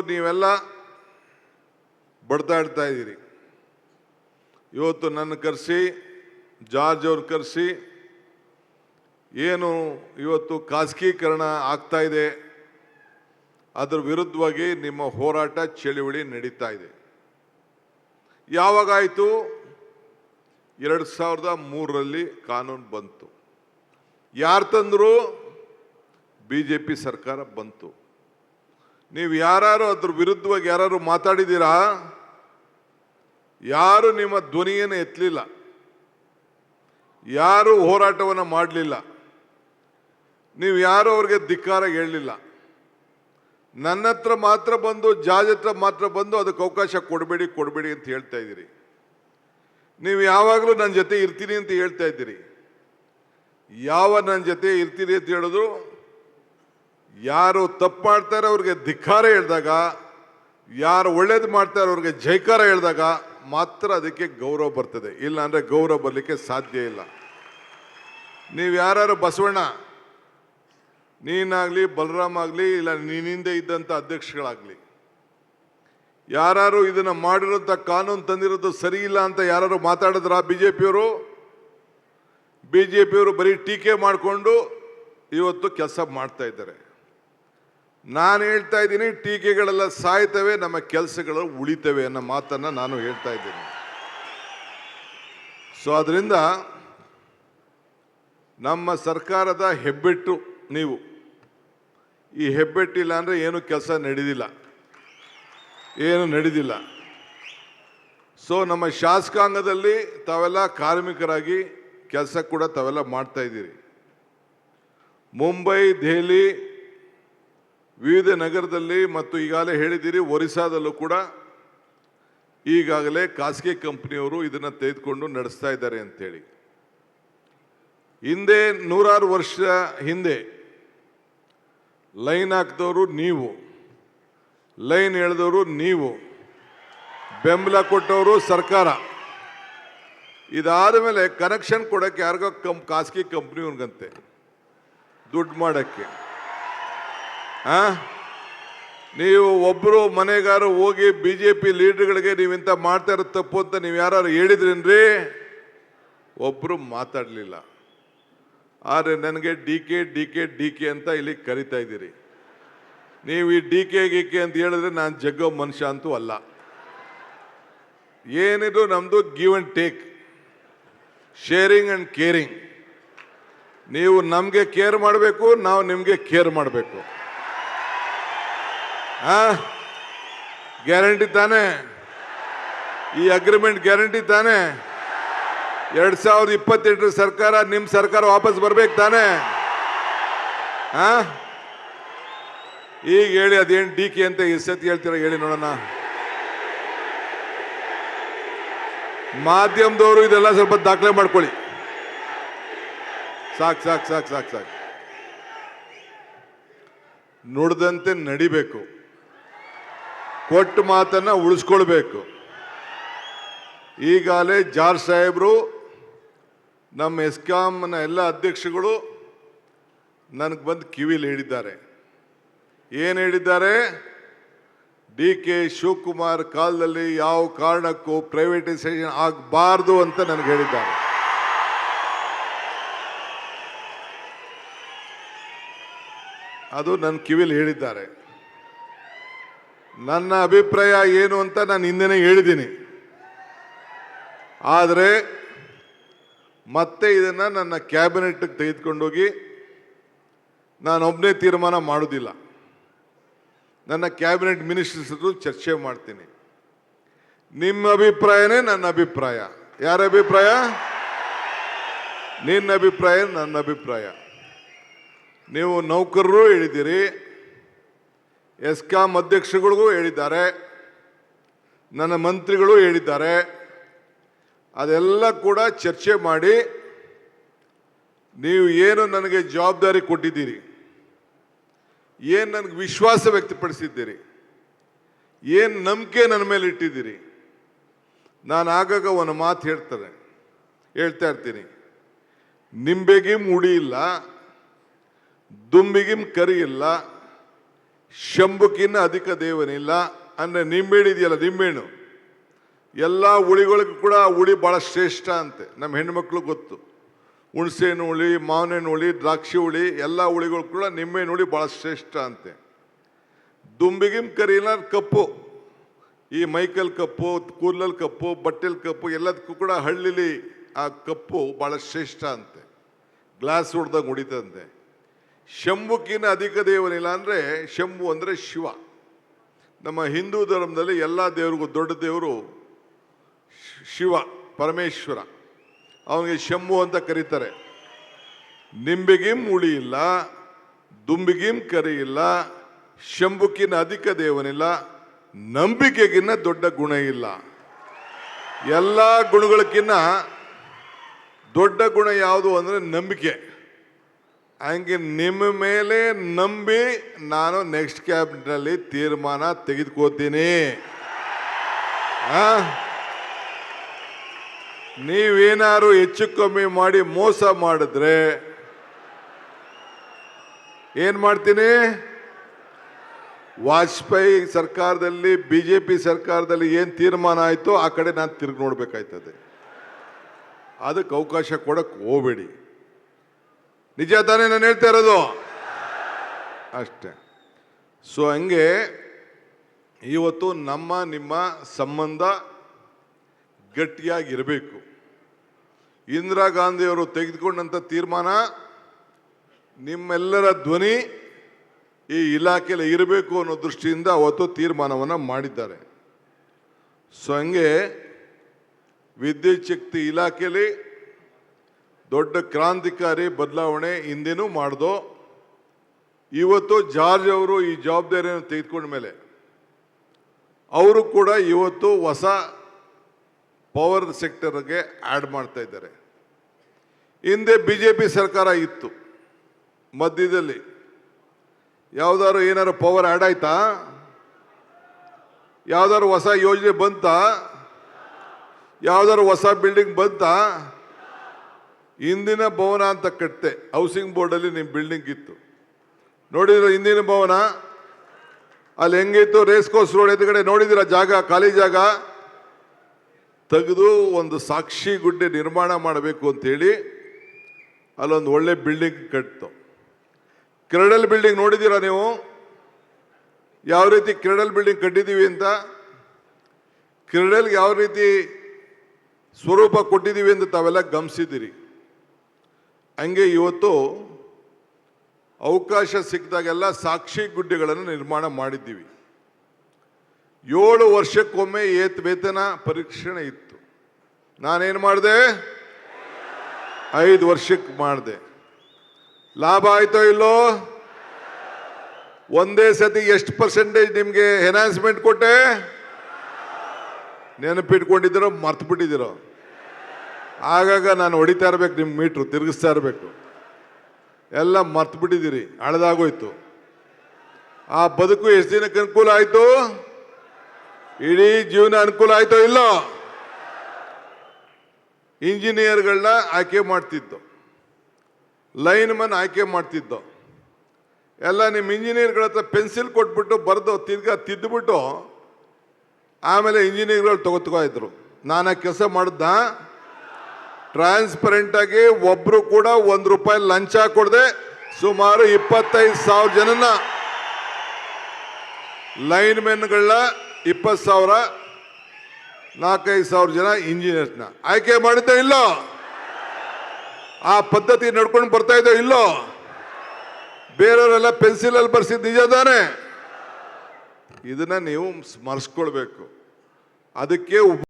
ನೀವೆಲ್ಲ ಬಡ್ದಾಡ್ತಾ ಇದ್ದೀರಿ. ಇವತ್ತು ನನ್ನ ಕರೆಸಿ, ಜಾರ್ಜ್ ಅವ್ರು ಕರೆಸಿ, ಏನು ಇವತ್ತು ಖಾಸಗೀಕರಣ ಆಗ್ತಾ ಇದೆ ಅದರ ವಿರುದ್ಧವಾಗಿ ನಿಮ್ಮ ಹೋರಾಟ ಚಳುವಳಿ ನಡೀತಾ ಇದೆ. ಯಾವಾಗಾಯಿತು? 2003ರಲ್ಲಿ ಕಾನೂನು ಬಂತು. ಯಾರು ತಂದರು? BJP ಸರ್ಕಾರ ಬಂತು. ನೀವು ಯಾರು ಅದ್ರ ವಿರುದ್ಧವಾಗಿ ಯಾರು ಮಾತಾಡಿದ್ದೀರಾ? ಯಾರು ನಿಮ್ಮ ಧ್ವನಿಯನ್ನು ಎತ್ತಲಿಲ್ಲ, ಯಾರು ಹೋರಾಟವನ್ನು ಮಾಡಲಿಲ್ಲ, ನೀವು ಯಾರು ಅವ್ರಿಗೆ ಧಿಕ್ಕಾರ ಹೇಳಲಿಲ್ಲ. ನನ್ನ ಹತ್ರ ಮಾತ್ರ ಬಂದು, ಜಾಜ್ ಹತ್ರ ಮಾತ್ರ ಬಂದು ಅದಕ್ಕೆ ಅವಕಾಶ ಕೊಡಬೇಡಿ ಕೊಡಬೇಡಿ ಅಂತ ಹೇಳ್ತಾ ಇದ್ದೀರಿ. ನೀವು ಯಾವಾಗಲೂ ನನ್ನ ಜೊತೆ ಇರ್ತೀನಿ ಅಂತ ಹೇಳ್ತಾ ಇದ್ದೀರಿ. ಯಾವ ನನ್ನ ಜೊತೆ ಇರ್ತೀನಿ ಅಂತ ಹೇಳಿದ್ರು? ಯಾರು ತಪ್ಪು ಮಾಡ್ತಾರೆ ಅವ್ರಿಗೆ ಧಿಕ್ಕಾರ ಹೇಳಿದಾಗ, ಯಾರು ಒಳ್ಳೇದು ಮಾಡ್ತಾರೆ ಅವ್ರಿಗೆ ಜೈಕಾರ ಹೇಳಿದಾಗ ಮಾತ್ರ ಅದಕ್ಕೆ ಗೌರವ ಬರ್ತದೆ. ಇಲ್ಲ ಅಂದರೆ ಗೌರವ ಬರಲಿಕ್ಕೆ ಸಾಧ್ಯ ಇಲ್ಲ. ನೀವು ಯಾರು ಬಸವಣ್ಣ, ನೀನಾಗಲಿ, ಬಲರಾಮ್ ಆಗಲಿ, ಇಲ್ಲ ನೀನಿಂದ ಇದ್ದಂಥ ಅಧ್ಯಕ್ಷಗಳಾಗಲಿ, ಯಾರು ಇದನ್ನು ಮಾಡಿರೋಂಥ ಕಾನೂನು ತಂದಿರೋದು ಸರಿ ಇಲ್ಲ ಅಂತ ಯಾರು ಮಾತಾಡಿದ್ರ? ಬಿಜೆಪಿಯವರು ಬರೀ ಟೀಕೆ ಮಾಡಿಕೊಂಡು ಇವತ್ತು ಕೆಲಸ ಮಾಡ್ತಾ ಇದ್ದಾರೆ. ನಾನು ಹೇಳ್ತಾ ಇದ್ದೀನಿ, ಟೀಕೆಗಳೆಲ್ಲ ಸಾಯ್ತವೆ, ನಮ್ಮ ಕೆಲಸಗಳು ಉಳಿತವೆ ಅನ್ನೋ ಮಾತನ್ನು ನಾನು ಹೇಳ್ತಾ ಇದ್ದೀನಿ. ಸೊ ಅದರಿಂದ ನಮ್ಮ ಸರ್ಕಾರದ ಹೆಬ್ಬೆಟ್ಟು ನೀವು. ಈ ಹೆಬ್ಬೆಟ್ಟಿಲ್ಲ ಅಂದರೆ ಏನು ಕೆಲಸ ನಡೆದಿಲ್ಲ, ಏನು ನಡೆದಿಲ್ಲ. ಸೊ ನಮ್ಮ ಶಾಸಕಾಂಗದಲ್ಲಿ ತಾವೆಲ್ಲ ಕಾರ್ಮಿಕರಾಗಿ ಕೆಲಸ ಕೂಡ ತಾವೆಲ್ಲ ಮಾಡ್ತಾ ಇದ್ದೀರಿ. ಮುಂಬೈ, ದೆಹಲಿ, ವಿವಿಧ ನಗರದಲ್ಲಿ ಮತ್ತು ಈಗಾಗಲೇ ಹೇಳಿದ್ದೀರಿ ಒರಿಸ್ಸಾದಲ್ಲೂ ಕೂಡ ಈಗಾಗಲೇ ಖಾಸಗಿ ಕಂಪನಿಯವರು ಇದನ್ನು ತೆಗೆದುಕೊಂಡು ನಡೆಸ್ತಾ ಇದ್ದಾರೆ ಅಂತೇಳಿ. ಹಿಂದೆ 100 ವರ್ಷ ಹಿಂದೆ ಲೈನ್ ಹಾಕಿದವರು ನೀವು, ಲೈನ್ ಎಳೆದವರು ನೀವು, ಬೆಂಬಲ ಕೊಟ್ಟವರು ಸರ್ಕಾರ. ಇದಾದ ಮೇಲೆ ಕನೆಕ್ಷನ್ ಕೊಡೋಕ್ಕೆ ಯಾರಿಗೋ ಖಾಸಗಿ ಕಂಪ್ನಿಯವ್ರಿಗಂತೆ ದುಡ್ಡು ಮಾಡೋಕ್ಕೆ. ನೀವು ಒಬ್ಬರು ಮನೆಗಾರು ಹೋಗಿ BJP ಲೀಡರ್ಗಳಿಗೆ ನೀವಿಂತ ಮಾಡ್ತಾ ಇರೋ ತಪ್ಪು ಅಂತ ನೀವು ಯಾರು ಹೇಳಿದ್ರೇನ್ರಿ? ಒಬ್ಬರು ಮಾತಾಡಲಿಲ್ಲ. ಆದರೆ ನನಗೆ ಡಿ ಕೆ ಅಂತ ಇಲ್ಲಿ ಕರಿತಾ ಇದ್ದೀರಿ. ನೀವು ಈ ಡಿ.ಕೆ. ಅಂತ ಹೇಳಿದ್ರೆ ನಾನು ಜಗ್ಗೋ ಮನುಷ್ಯ ಅಂತೂ ಅಲ್ಲ. ಏನಿದು ನಮ್ಮದು give and take, sharing and caring. ನೀವು ನಮಗೆ ಕೇರ್ ಮಾಡಬೇಕು, ನಾವು ನಿಮಗೆ ಕೇರ್ ಮಾಡಬೇಕು. ಗ್ಯಾರಂಟಿ ತಾನೇ? ಈ ಅಗ್ರಿಮೆಂಟ್ ಗ್ಯಾರಂಟಿ ತಾನೇ? 2028 ಸರ್ಕಾರ, ನಿಮ್ಮ ಸರ್ಕಾರ ವಾಪಸ್ ಬರ್ಬೇಕು ತಾನೇ? ಈಗ ಹೇಳಿ, ಅದೇನು ಡಿ.ಕೆ. ಅಂತ ಸತಿ ಹೇಳ್ತೀರ ಹೇಳಿ ನೋಡೋಣ. ಮಾಧ್ಯಮದವರು ಇದೆಲ್ಲ ಸ್ವಲ್ಪ ದಾಖಲೆ ಮಾಡ್ಕೊಳ್ಳಿ. ಸಾಕು ಸಾಕು ಸಾಕು ಸಾಕು ಸಾಕು. ನುಡಿದಂತೆ ನಡಿಬೇಕು, ಕೊಟ್ಟ ಮಾತನ್ನ ಉಳಿಸ್ಕೊಳ್ಬೇಕು. ಈಗಾಗಲೇ ಜಾರ್ಜ್ ಸಾಹೇಬರು, ನಮ್ಮ ಎಸ್ಕಾಂನ ಎಲ್ಲ ಅಧ್ಯಕ್ಷಗಳು ನನಗೆ ಬಂದು ಕಿವಿಲಿ ಹೇಳಿದ್ದಾರೆ. ಏನು ಹೇಳಿದ್ದಾರೆ? ಡಿ.ಕೆ. ಶಿವಕುಮಾರ್ ಕಾಲದಲ್ಲಿ ಯಾವ ಕಾರಣಕ್ಕೂ ಪ್ರೈವೇಟೈಸೇಷನ್ ಆಗಬಾರ್ದು ಅಂತ ನನಗೆ ಹೇಳಿದ್ದಾರೆ. ಅದು ನನ್ನ ಕಿವಿಲಿ ಹೇಳಿದ್ದಾರೆ. ನನ್ನ ಅಭಿಪ್ರಾಯ ಏನು ಅಂತ ನಾನು ಹಿಂದೆನೇ ಹೇಳಿದ್ದೀನಿ. ಆದರೆ ಮತ್ತೆ ಇದನ್ನು ನನ್ನ ಕ್ಯಾಬಿನೆಟ್ಗೆ ತೆಗೆದುಕೊಂಡೋಗಿ ನಾನೊಬ್ಬನೇ ತೀರ್ಮಾನ ಮಾಡೋದಿಲ್ಲ. ನನ್ನ ಕ್ಯಾಬಿನೆಟ್ ಮಿನಿಸ್ಟರ್ಸ್ ಚರ್ಚೆ ಮಾಡ್ತೀನಿ. ನಿಮ್ಮ ಅಭಿಪ್ರಾಯನೇ ನನ್ನ ಅಭಿಪ್ರಾಯ. ಯಾರ ಅಭಿಪ್ರಾಯ? ನಿನ್ನ ಅಭಿಪ್ರಾಯ ನನ್ನ ಅಭಿಪ್ರಾಯ. ನೀವು ನೌಕರರು ಹೇಳಿದ್ದೀರಿ, ಎಸ್ಕಾಂ ಅಧ್ಯಕ್ಷಗಳಿಗೂ ಹೇಳಿದ್ದಾರೆ, ನನ್ನ ಮಂತ್ರಿಗಳು ಹೇಳಿದ್ದಾರೆ. ಅದೆಲ್ಲ ಕೂಡ ಚರ್ಚೆ ಮಾಡಿ ನೀವು ಏನು ನನಗೆ ಜವಾಬ್ದಾರಿ ಕೊಟ್ಟಿದ್ದೀರಿ, ಏನು ನನಗೆ ವಿಶ್ವಾಸ ವ್ಯಕ್ತಪಡಿಸಿದ್ದೀರಿ, ಏನು ನಂಬಿಕೆ ನನ್ನ ಮೇಲೆ ಇಟ್ಟಿದ್ದೀರಿ. ನಾನು ಆಗಾಗ ಒಂದು ಮಾತು ಹೇಳ್ತಾ ಇರ್ತೀನಿ, ನಿಂಬೆಗಿಮ್ ಉಡಿ ಇಲ್ಲ, ದುಂಬಿಗಿಮ್ ಕರಿ ಇಲ್ಲ, ಶಂಭುಕಿನ್ನ ಅಧಿಕ ದೇವನಿಲ್ಲ. ಅಂದರೆ ನಿಂಬೆಹಣ್ಣು ಇದೆಯಲ್ಲ, ನಿಂಬೆಹಣ್ಣು ಎಲ್ಲ ಹುಳಿಗಳಿಗೂ ಕೂಡ ಹುಳಿ ಭಾಳ ಶ್ರೇಷ್ಠ ಅಂತೆ. ನಮ್ಮ ಹೆಣ್ಮಕ್ಳು ಗೊತ್ತು. ಹುಣಸೆಹಣ್ಣು ಹುಳಿ, ಮಾವಿನ ಹಣ್ಣು ಹುಳಿ, ದ್ರಾಕ್ಷಿ ಹುಳಿ, ಎಲ್ಲ ಹುಳಿಗಳು ಕೂಡ ನಿಂಬೆಹಣ್ಣು ಹುಳಿ ಭಾಳ ಶ್ರೇಷ್ಠ ಅಂತೆ. ದುಂಬಿಗಿಂ ಕರಿನ ಕಪ್ಪು, ಈ ಮೈಕಲ್ ಕಪ್ಪು, ಕೂದಲಲ್ಲಿ ಕಪ್ಪು, ಬಟ್ಟೆಲ್ ಕಪ್ಪು, ಎಲ್ಲದಕ್ಕೂ ಕೂಡ ಹಳ್ಳಿಲಿ ಆ ಕಪ್ಪು ಭಾಳ ಶ್ರೇಷ್ಠ ಅಂತೆ. ಗ್ಲಾಸ್ ಹೊಡೆದಂಗೆ ಹೊಡಿತಂತೆ. ಶಂಭುಕಿನ ಅಧಿಕ ದೇವನಿಲ್ಲ. ಅಂದರೆ ಶಂಭು ಅಂದರೆ ಶಿವ. ನಮ್ಮ ಹಿಂದೂ ಧರ್ಮದಲ್ಲಿ ಎಲ್ಲ ದೇವರಿಗೂ ದೊಡ್ಡ ದೇವರು ಶಿವ, ಪರಮೇಶ್ವರ. ಅವನಿಗೆ ಶಂಭು ಅಂತ ಕರೀತಾರೆ. ನಿಂಬೆಗಿಂ ಹುಳಿ ಇಲ್ಲ, ದುಂಬಿಗಿಂ ಕರಿ ಇಲ್ಲ, ಶಂಭುಕಿನ ಅಧಿಕ ದೇವನಿಲ್ಲ, ನಂಬಿಕೆಗಿನ್ನ ದೊಡ್ಡ ಗುಣ ಇಲ್ಲ. ಎಲ್ಲ ಗುಣಗಳಕ್ಕಿನ್ನ ದೊಡ್ಡ ಗುಣ ಯಾವುದು ಅಂದರೆ ನಂಬಿಕೆ. ಹಂಗೆ ನಿಮ್ಮ ಮೇಲೆ ನಂಬಿ ನಾನು ನೆಕ್ಸ್ಟ್ ಕ್ಯಾಬಿನೆಟ್ನಲ್ಲಿ ತೀರ್ಮಾನ ತೆಗೆದುಕೋತೀನಿ. ನೀವೇನಾದ್ರು ಹೆಚ್ಚು ಕಮ್ಮಿ ಮಾಡಿ ಮೋಸ ಮಾಡಿದ್ರೆ ಏನ್ ಮಾಡ್ತೀನಿ? ವಾಜಪೇಯಿ ಸರ್ಕಾರದಲ್ಲಿ, ಬಿಜೆಪಿ ಸರ್ಕಾರದಲ್ಲಿ ಏನು ತೀರ್ಮಾನ ಆಯಿತೋ ಆ ಕಡೆ ನಾನು ತಿರುಗಿ ನೋಡ್ಬೇಕಾಯ್ತದೆ. ಅದಕ್ಕೆ ಅವಕಾಶ ಕೊಡಕ್ಕೆ ಹೋಗಬೇಡಿ. ನಿಜ ತಾನೇ ನಾನು ಹೇಳ್ತಾ ಇರೋದು? ಅಷ್ಟೇ. ಸೊ ಹಂಗೆ ಇವತ್ತು ನಮ್ಮ ನಿಮ್ಮ ಸಂಬಂಧ ಗಟ್ಟಿಯಾಗಿರಬೇಕು. ಇಂದಿರಾ ಗಾಂಧಿಯವರು ತೆಗೆದುಕೊಂಡಂಥ ತೀರ್ಮಾನ, ನಿಮ್ಮೆಲ್ಲರ ಧ್ವನಿ ಈ ಇಲಾಖೆಯಲ್ಲಿ ಇರಬೇಕು ಅನ್ನೋ ದೃಷ್ಟಿಯಿಂದ ಅವತ್ತು ತೀರ್ಮಾನವನ್ನು ಮಾಡಿದ್ದಾರೆ. ಸೊ ಹಂಗೆ ವಿದ್ಯುತ್ ಶಕ್ತಿ ಇಲಾಖೆಯಲ್ಲಿ ದೊಡ್ಡ ಕ್ರಾಂತಿಕಾರಿ ಬದಲಾವಣೆ ಹಿಂದೆನೂ ಮಾಡ್ದೋ. ಇವತ್ತು ಜಾರ್ಜ್ ಅವರು ಈ ಜವಾಬ್ದಾರಿಯನ್ನು ತೆಗೆದುಕೊಂಡ ಮೇಲೆ ಅವರು ಕೂಡ ಇವತ್ತು ಹೊಸ ಪವರ್ ಸೆಕ್ಟರ್ಗೆ ಆ್ಯಡ್ ಮಾಡ್ತಾ ಇದ್ದಾರೆ. ಹಿಂದೆ BJP ಸರ್ಕಾರ ಇತ್ತು, ಮಧ್ಯದಲ್ಲಿ ಯಾವ್ದಾದ್ರು ಏನಾದ್ರು ಪವರ್ ಆ್ಯಡ್ ಆಯ್ತಾ? ಯಾವ್ದಾದ್ರು ಹೊಸ ಯೋಜನೆ ಬಂತಾ? ಯಾವ್ದಾದ್ರು ಹೊಸ ಬಿಲ್ಡಿಂಗ್ ಬಂತಾ? ಹಿಂದಿನ ಭವನ ಅಂತ ಕಟ್ತೆ, ಹೌಸಿಂಗ್ ಬೋರ್ಡಲ್ಲಿ ನಿಮ್ಮ ಬಿಲ್ಡಿಂಗ್ ಇತ್ತು, ನೋಡಿದ್ರ ಹಿಂದಿನ ಭವನ ಅಲ್ಲಿ ಹೆಂಗಿತ್ತು? ರೇಸ್ ಕೋರ್ಸ್ ರೋಡ್ ಎದುರುಗಡೆ ನೋಡಿದಿರ ಜಾಗ, ಖಾಲಿ ಜಾಗ ತೆಗೆದು ಒಂದು ಸಾಕ್ಷಿ ಗುಡ್ಡೆ ನಿರ್ಮಾಣ ಮಾಡಬೇಕು ಅಂತೇಳಿ ಅಲ್ಲೊಂದು ಒಳ್ಳೆ ಬಿಲ್ಡಿಂಗ್ ಕಟ್ತು. ಕ್ರೆಡಲ್ ಬಿಲ್ಡಿಂಗ್ ನೋಡಿದ್ದೀರಾ ನೀವು? ಯಾವ ರೀತಿ ಕ್ರೆಡಲ್ ಬಿಲ್ಡಿಂಗ್ ಕಟ್ಟಿದ್ದೀವಿ ಅಂತ, ಕ್ರೆಡಲ್ಗೆ ಯಾವ ರೀತಿ ಸ್ವರೂಪ ಕೊಟ್ಟಿದ್ದೀವಿ ಅಂತ ತಾವೆಲ್ಲ ಗಮನಿಸಿದ್ದೀರಿ. ಹಂಗೆ ಇವತ್ತು ಅವಕಾಶ ಸಿಕ್ಕಿದಾಗೆಲ್ಲ ಸಾಕ್ಷಿ ಗುಡ್ಡೆಗಳನ್ನು ನಿರ್ಮಾಣ ಮಾಡಿದ್ದೀವಿ. 7 ವರ್ಷಕ್ಕೊಮ್ಮೆ ವೇತನ ಪರೀಕ್ಷಣೆ ಇತ್ತು. ನಾನೇನು ಮಾಡಿದೆ? 5 ವರ್ಷಕ್ಕೆ ಮಾಡಿದೆ. ಲಾಭ ಆಯ್ತೋ ಇಲ್ಲೋ? ಒಂದೇ ಸತಿ ಎಷ್ಟು ಪರ್ಸೆಂಟೇಜ್ ನಿಮಗೆ ಎನ್ಹಾನ್ಸ್ಮೆಂಟ್ ಕೊಟ್ಟೆ? ನೆನಪಿಟ್ಕೊಂಡಿದ್ದೀರೋ ಮರ್ತು ಬಿಟ್ಟಿದ್ದೀರೋ? ಆಗಾಗ ನಾನು ಹೊಡಿತಾ ಇರ್ಬೇಕು, ನಿಮ್ಮ ಮೀಟ್ರು ತಿರುಗಿಸ್ತಾ ಇರಬೇಕು. ಎಲ್ಲ ಮರ್ತು ಬಿಟ್ಟಿದ್ದೀರಿ, ಹಳದಾಗೋಯ್ತು. ಆ ಬದುಕು ಎಷ್ಟು ದಿನಕ್ಕೆ ಅನುಕೂಲ ಆಯಿತು? ಇಡೀ ಜೀವನ ಅನುಕೂಲ ಆಯ್ತೋ ಇಲ್ಲೋ? ಇಂಜಿನಿಯರ್ಗಳನ್ನ ಆಯ್ಕೆ ಮಾಡ್ತಿದ್ದು, ಲೈನ್ಮನ್ ಆಯ್ಕೆ ಮಾಡ್ತಿದ್ದೋ ಎಲ್ಲ ನಿಮ್ಮ ಇಂಜಿನಿಯರ್ಗಳ ಹತ್ರ ಪೆನ್ಸಿಲ್ ಕೊಟ್ಬಿಟ್ಟು ಬರೆದು ತಿರ್ಗಾ ತಿದ್ದುಬಿಟ್ಟು ಆಮೇಲೆ ಇಂಜಿನಿಯರ್ಗಳು ತಗೋ ಇದ್ರು. ನಾನು ಕೆಲಸ ಮಾಡಿದ್ದ ಟ್ರಾನ್ಸ್ಪರೆಂಟಾಗಿ ಒಬ್ಬರು ಕೂಡ ₹1 ಲಂಚ ಕೊಡದೆ ಸುಮಾರು 25,000 ಜನನ ಲೈನ್ಮೆನ್ಗಳನ್ನ 20,000 4-5 ಜನ ಇಂಜಿನಿಯರ್ಸ್ನ ಆಯ್ಕೆ ಮಾಡಿದ್ದೆ ಇಲ್ಲೋ? ಆ ಪದ್ಧತಿ ನಡ್ಕೊಂಡು ಬರ್ತಾ ಇದ್ದೋ ಇಲ್ಲೋ? ಬೇರೆಯವರೆಲ್ಲ ಪೆನ್ಸಿಲಲ್ಲಿ ಬರ್ಸಿದ್ದು ನಿಜ ತಾನೆ? ಇದನ್ನ ನೀವು ಸ್ಮರಿಸ್ಕೊಳ್ಬೇಕು. ಅದಕ್ಕೆ